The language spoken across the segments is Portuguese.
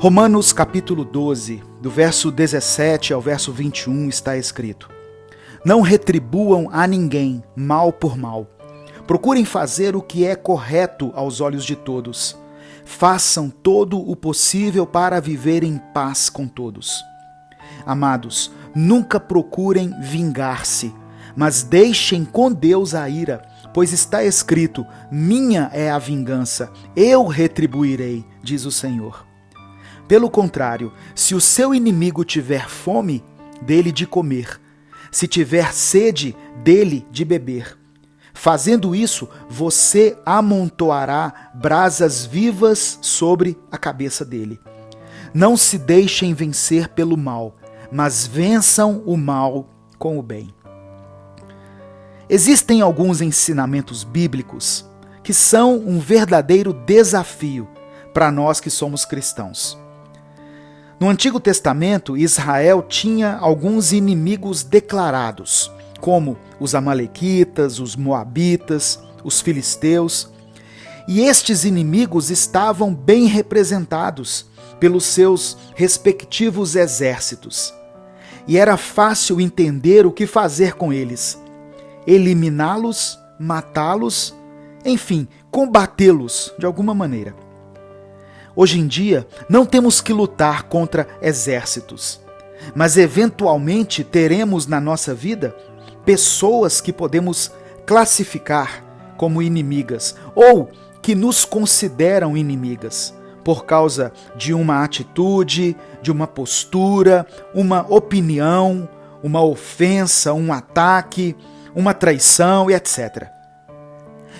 Romanos capítulo 12, do verso 17 ao verso 21 está escrito: Não retribuam a ninguém mal por mal. Procurem fazer o que é correto aos olhos de todos. Façam todo o possível para viver em paz com todos. Amados, nunca procurem vingar-se, mas deixem com Deus a ira, pois está escrito: minha é a vingança, eu retribuirei, diz o Senhor. Pelo contrário, se o seu inimigo tiver fome, dele de comer, se tiver sede, dele de beber. Fazendo isso, você amontoará brasas vivas sobre a cabeça dele. Não se deixem vencer pelo mal, mas vençam o mal com o bem. Existem alguns ensinamentos bíblicos que são um verdadeiro desafio para nós que somos cristãos. No Antigo Testamento, Israel tinha alguns inimigos declarados, como os amalequitas, os moabitas, os filisteus, e estes inimigos estavam bem representados pelos seus respectivos exércitos. E era fácil entender o que fazer com eles: eliminá-los, matá-los, enfim, combatê-los de alguma maneira. Hoje em dia, não temos que lutar contra exércitos, mas eventualmente teremos na nossa vida pessoas que podemos classificar como inimigas ou que nos consideram inimigas por causa de uma atitude, de uma postura, uma opinião, uma ofensa, um ataque, uma traição e etc.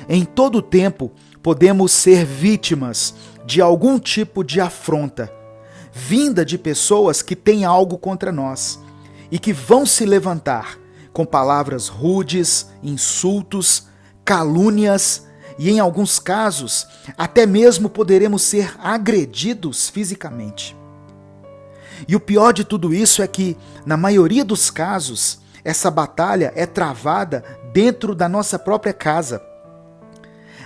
Em todo tempo, podemos ser vítimas de algum tipo de afronta, vinda de pessoas que têm algo contra nós e que vão se levantar com palavras rudes, insultos, calúnias e, em alguns casos, até mesmo poderemos ser agredidos fisicamente. E o pior de tudo isso é que, na maioria dos casos, essa batalha é travada dentro da nossa própria casa.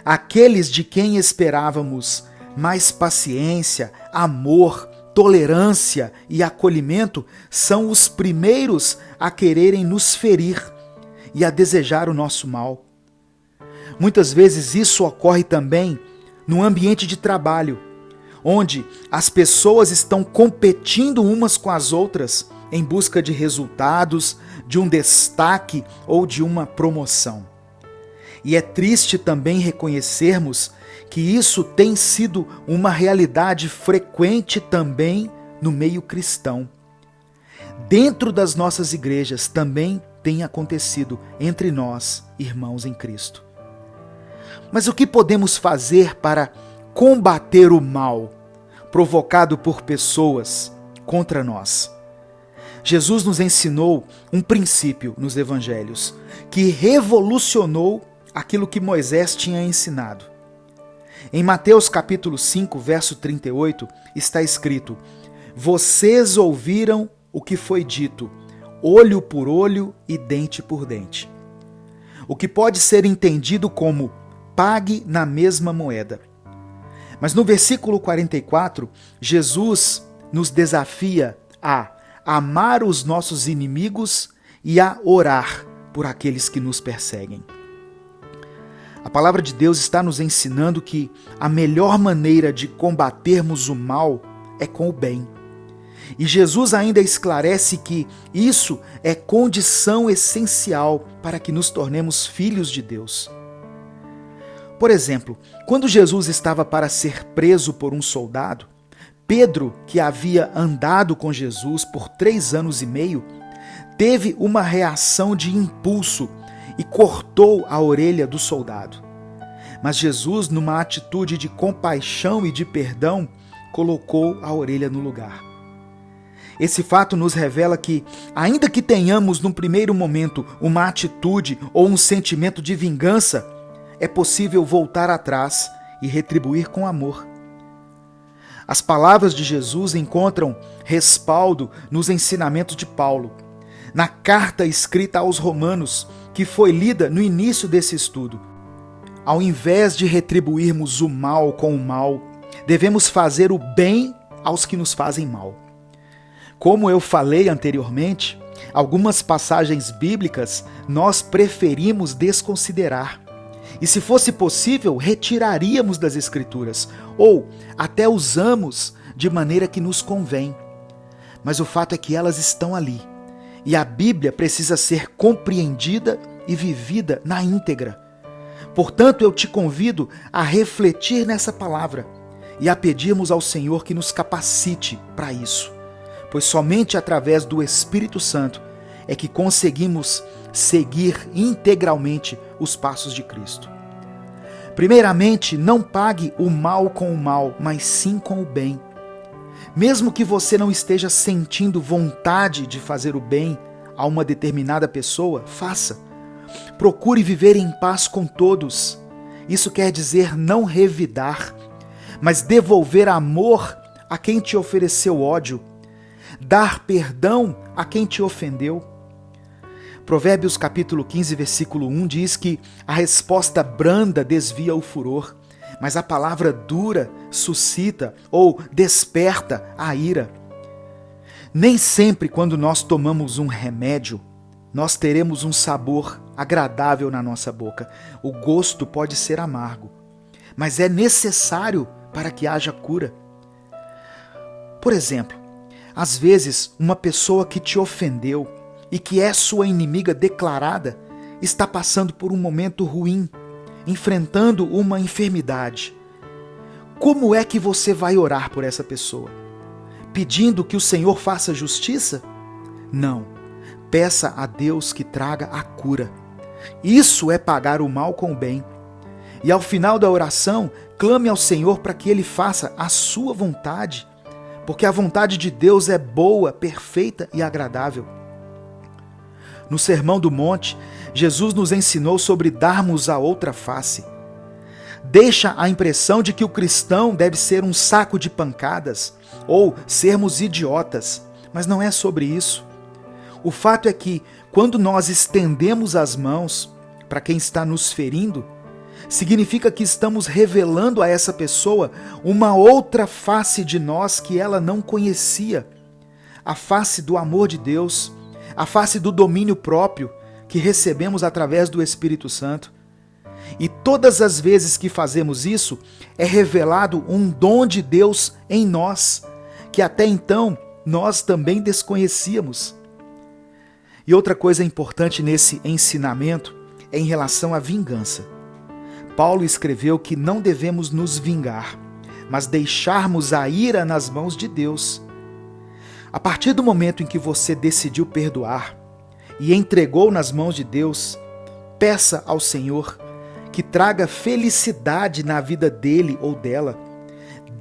Aqueles de quem esperávamos mais paciência, amor, tolerância e acolhimento são os primeiros a quererem nos ferir e a desejar o nosso mal. Muitas vezes isso ocorre também no ambiente de trabalho, onde as pessoas estão competindo umas com as outras em busca de resultados, de um destaque ou de uma promoção. E é triste também reconhecermos que isso tem sido uma realidade frequente também no meio cristão. Dentro das nossas igrejas também tem acontecido entre nós, irmãos em Cristo. Mas o que podemos fazer para combater o mal provocado por pessoas contra nós? Jesus nos ensinou um princípio nos evangelhos que revolucionou aquilo que Moisés tinha ensinado. Em Mateus capítulo 5, verso 38, está escrito: Vocês ouviram o que foi dito, olho por olho e dente por dente. O que pode ser entendido como pague na mesma moeda. Mas no versículo 44, Jesus nos desafia a amar os nossos inimigos e a orar por aqueles que nos perseguem. A palavra de Deus está nos ensinando que a melhor maneira de combatermos o mal é com o bem. E Jesus ainda esclarece que isso é condição essencial para que nos tornemos filhos de Deus. Por exemplo, quando Jesus estava para ser preso por um soldado, Pedro, que havia andado com Jesus por 3 anos e meio, teve uma reação de impulso e cortou a orelha do soldado. Mas Jesus, numa atitude de compaixão e de perdão, colocou a orelha no lugar. Esse fato nos revela que, ainda que tenhamos num primeiro momento uma atitude ou um sentimento de vingança, é possível voltar atrás e retribuir com amor. As palavras de Jesus encontram respaldo nos ensinamentos de Paulo, na carta escrita aos Romanos, que foi lida no início desse estudo. Ao invés de retribuirmos o mal com o mal, devemos fazer o bem aos que nos fazem mal. Como eu falei anteriormente, algumas passagens bíblicas nós preferimos desconsiderar. E se fosse possível, retiraríamos das Escrituras, ou até usamos de maneira que nos convém. Mas o fato é que elas estão ali, e a Bíblia precisa ser compreendida e vivida na íntegra. Portanto, eu te convido a refletir nessa palavra e a pedirmos ao Senhor que nos capacite para isso, pois somente através do Espírito Santo é que conseguimos seguir integralmente os passos de Cristo. Primeiramente, não pague o mal com o mal, mas sim com o bem. Mesmo que você não esteja sentindo vontade de fazer o bem a uma determinada pessoa, faça. Procure viver em paz com todos. Isso quer dizer não revidar, mas devolver amor a quem te ofereceu ódio, dar perdão a quem te ofendeu. Provérbios capítulo 15, versículo 1 diz que a resposta branda desvia o furor, mas a palavra dura suscita ou desperta a ira. Nem sempre quando nós tomamos um remédio, nós teremos um sabor agradável na nossa boca. O gosto pode ser amargo, mas é necessário para que haja cura. Por exemplo, às vezes uma pessoa que te ofendeu e que é sua inimiga declarada está passando por um momento ruim, enfrentando uma enfermidade. Como é que você vai orar por essa pessoa? Pedindo que o Senhor faça justiça? Não. Peça a Deus que traga a cura. Isso é pagar o mal com o bem. E ao final da oração, clame ao Senhor para que Ele faça a sua vontade, porque a vontade de Deus é boa, perfeita e agradável. No Sermão do Monte, Jesus nos ensinou sobre darmos a outra face. Deixa a impressão de que o cristão deve ser um saco de pancadas ou sermos idiotas, mas não é sobre isso. O fato é que, quando nós estendemos as mãos para quem está nos ferindo, significa que estamos revelando a essa pessoa uma outra face de nós que ela não conhecia, a face do amor de Deus, a face do domínio próprio que recebemos através do Espírito Santo. E todas as vezes que fazemos isso, é revelado um dom de Deus em nós, que até então nós também desconhecíamos. E outra coisa importante nesse ensinamento é em relação à vingança. Paulo escreveu que não devemos nos vingar, mas deixarmos a ira nas mãos de Deus. A partir do momento em que você decidiu perdoar e entregou nas mãos de Deus, peça ao Senhor que traga felicidade na vida dele ou dela.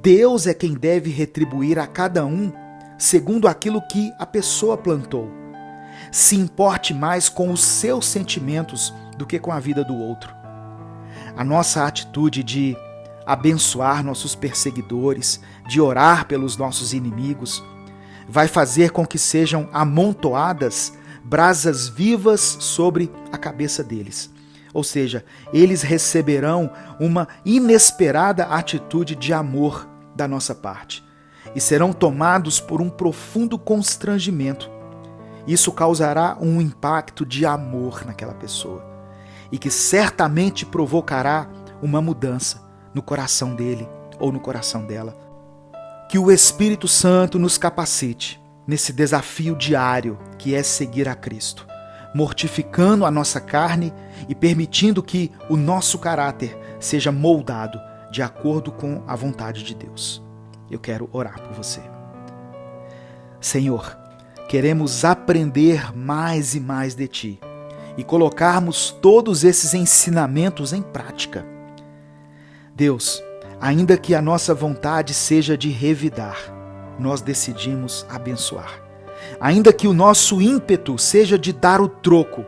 Deus é quem deve retribuir a cada um segundo aquilo que a pessoa plantou. Se importe mais com os seus sentimentos do que com a vida do outro. A nossa atitude de abençoar nossos perseguidores, de orar pelos nossos inimigos, vai fazer com que sejam amontoadas brasas vivas sobre a cabeça deles. Ou seja, eles receberão uma inesperada atitude de amor da nossa parte e serão tomados por um profundo constrangimento. Isso causará um impacto de amor naquela pessoa e que certamente provocará uma mudança no coração dele ou no coração dela. Que o Espírito Santo nos capacite nesse desafio diário que é seguir a Cristo, mortificando a nossa carne e permitindo que o nosso caráter seja moldado de acordo com a vontade de Deus. Eu quero orar por você. Senhor, queremos aprender mais e mais de Ti e colocarmos todos esses ensinamentos em prática. Deus, ainda que a nossa vontade seja de revidar, nós decidimos abençoar. Ainda que o nosso ímpeto seja de dar o troco,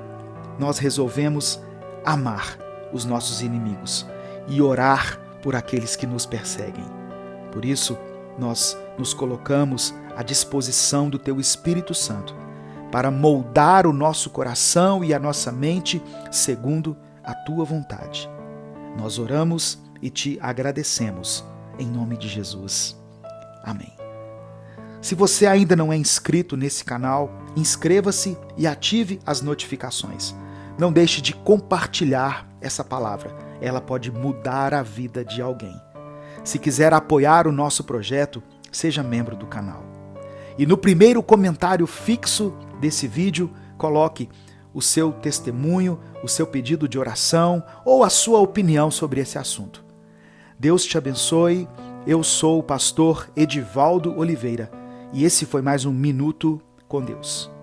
nós resolvemos amar os nossos inimigos e orar por aqueles que nos perseguem. Por isso, nós nos colocamos à disposição do Teu Espírito Santo para moldar o nosso coração e a nossa mente segundo a Tua vontade. Nós oramos e Te agradecemos, em nome de Jesus. Amém. Se você ainda não é inscrito nesse canal, inscreva-se e ative as notificações. Não deixe de compartilhar essa palavra. Ela pode mudar a vida de alguém. Se quiser apoiar o nosso projeto, seja membro do canal. E no primeiro comentário fixo desse vídeo, coloque o seu testemunho, o seu pedido de oração ou a sua opinião sobre esse assunto. Deus te abençoe. Eu sou o pastor Edivaldo Oliveira e esse foi mais um Minuto com Deus.